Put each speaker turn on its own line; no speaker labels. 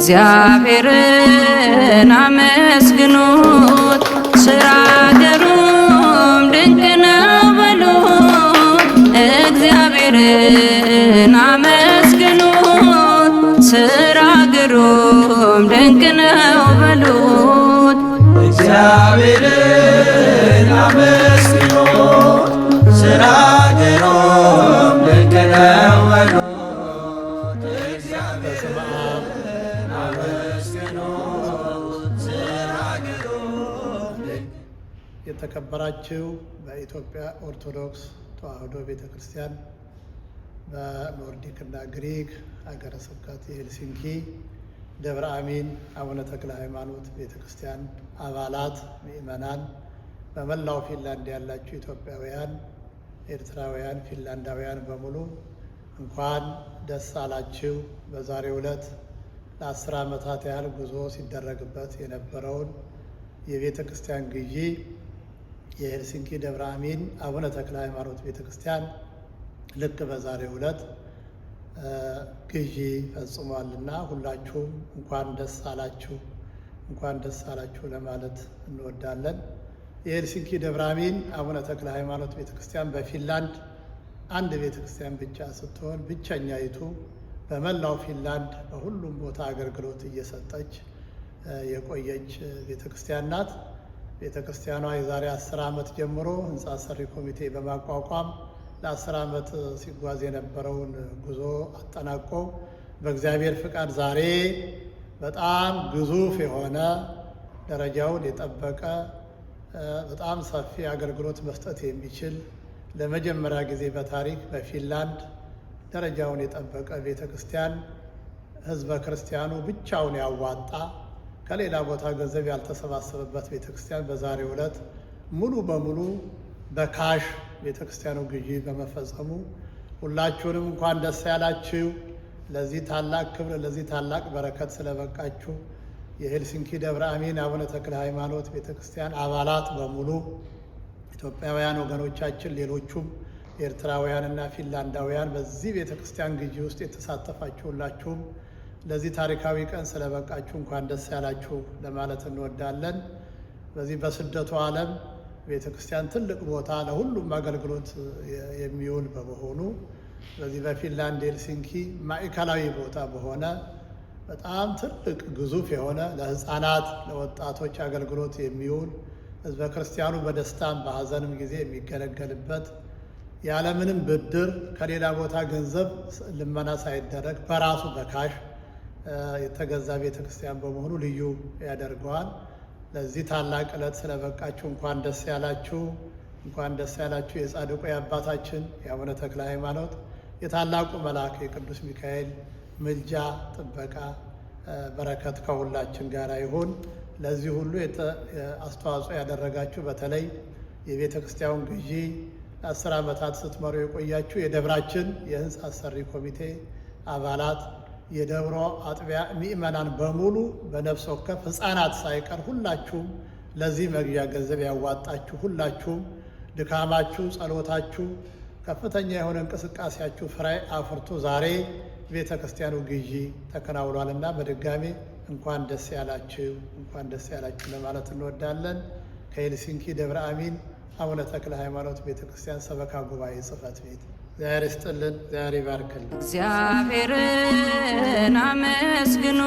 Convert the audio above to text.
እግዚአብሔርን አመስግኑት ስራ ገሩም ድንቅ ነው በሉት። እግዚአብሔርን አመስግኑት ስራ ገሩም ድንቅ ነው በሉት።
እግዚአብሔርን አመስግኑት ስራ ገሩም ድንቅ ነው በሉት።
የተከበራችሁ በኢትዮጵያ ኦርቶዶክስ ተዋሕዶ ቤተክርስቲያን በኖርዲክና ግሪክ ሀገረ ስብከት የሄልሲንኪ ደብረ አሚን አቡነ ተክለ ሃይማኖት ቤተክርስቲያን አባላት፣ ምእመናን፣ በመላው ፊንላንድ ያላችሁ ኢትዮጵያውያን፣ ኤርትራውያን፣ ፊንላንዳውያን በሙሉ እንኳን ደስ አላችሁ። በዛሬው ዕለት ለ10 ዓመታት ያህል ጉዞ ሲደረግበት የነበረውን የቤተ ክርስቲያን ግዢ የሄልሲንኪ ደብረ አሚን አቡነ ተክለ ሃይማኖት ቤተክርስቲያን ልክ በዛሬው ዕለት ግዢ ፈጽሟልና ሁላችሁም እንኳን ደስ አላችሁ፣ እንኳን ደስ አላችሁ ለማለት እንወዳለን። የሄልሲንኪ ደብረ አሚን አቡነ ተክለ ሃይማኖት ቤተክርስቲያን በፊንላንድ አንድ ቤተክርስቲያን ብቻ ስትሆን ብቸኛይቱ በመላው ፊንላንድ በሁሉም ቦታ አገልግሎት እየሰጠች የቆየች ቤተክርስቲያን ናት። ቤተክርስቲያኗ የዛሬ 10 ዓመት ጀምሮ ህንፃ ሰሪ ኮሚቴ በማቋቋም ለ10 ዓመት ሲጓዝ የነበረውን ጉዞ አጠናቆ በእግዚአብሔር ፍቃድ ዛሬ በጣም ግዙፍ የሆነ ደረጃውን የጠበቀ በጣም ሰፊ አገልግሎት መስጠት የሚችል ለመጀመሪያ ጊዜ በታሪክ በፊንላንድ ደረጃውን የጠበቀ ቤተክርስቲያን ህዝበ ክርስቲያኑ ብቻውን ያዋጣ ከሌላ ቦታ ገንዘብ ያልተሰባሰበበት ቤተክርስቲያን በዛሬው ዕለት ሙሉ በሙሉ በካሽ ቤተክርስቲያኑ ግዢ በመፈጸሙ ሁላችሁንም እንኳን ደስ ያላችሁ። ለዚህ ታላቅ ክብር ለዚህ ታላቅ በረከት ስለበቃችሁ የሄልሲንኪ ደብረ አሚን አቡነ ተክለ ሃይማኖት ቤተክርስቲያን አባላት በሙሉ ኢትዮጵያውያን ወገኖቻችን፣ ሌሎቹም ኤርትራውያንና ፊንላንዳውያን በዚህ ቤተክርስቲያን ግዢ ውስጥ የተሳተፋችሁ ሁላችሁም ለዚህ ታሪካዊ ቀን ስለበቃችሁ እንኳን ደስ ያላችሁ ለማለት እንወዳለን። በዚህ በስደቱ ዓለም ቤተክርስቲያን ትልቅ ቦታ ለሁሉም አገልግሎት የሚውል በመሆኑ በዚህ በፊንላንድ ሄልሲንኪ ማዕከላዊ ቦታ በሆነ በጣም ትልቅ ግዙፍ የሆነ ለሕፃናት ለወጣቶች አገልግሎት የሚውል ህዝበ ክርስቲያኑ በደስታም በሐዘንም ጊዜ የሚገለገልበት ያለምንም ብድር ከሌላ ቦታ ገንዘብ ልመና ሳይደረግ በራሱ በካሽ የተገዛ ቤተክርስቲያን በመሆኑ ልዩ ያደርገዋል። ለዚህ ታላቅ ዕለት ስለበቃችሁ እንኳን ደስ ያላችሁ፣ እንኳን ደስ ያላችሁ። የጻድቁ የአባታችን የአቡነ ተክለ ሃይማኖት የታላቁ መልአክ የቅዱስ ሚካኤል ምልጃ፣ ጥበቃ፣ በረከት ከሁላችን ጋር ይሁን። ለዚህ ሁሉ አስተዋጽኦ ያደረጋችሁ በተለይ የቤተ ክርስቲያኑን ግዢ ለ10 ዓመታት ስትመሩ የቆያችሁ የደብራችን የህንፃ አሰሪ ኮሚቴ አባላት፣ የደብሮ አጥቢያ ምእመናን በሙሉ በነፍስ ወከፍ ሕፃናት ሳይቀር ሁላችሁም ለዚህ መግዣ ገንዘብ ያዋጣችሁ ሁላችሁም ድካማችሁ፣ ጸሎታችሁ፣ ከፍተኛ የሆነ እንቅስቃሴያችሁ ፍሬ አፍርቶ ዛሬ ቤተ ክርስቲያኑ ግዢ ተከናውኗልና በድጋሜ እንኳን ደስ ያላችሁ፣ እንኳን ደስ ያላችሁ ለማለት እንወዳለን። ከሄልሲንኪ ደብረ አሚን አቡነ ተክለ ሃይማኖት ቤተ ክርስቲያን ሰበካ ጉባኤ ጽሕፈት ቤት። እግዚአብሔር ይስጥልን፣ እግዚአብሔር ይባርክልን።
እግዚአብሔርን አመስግኑ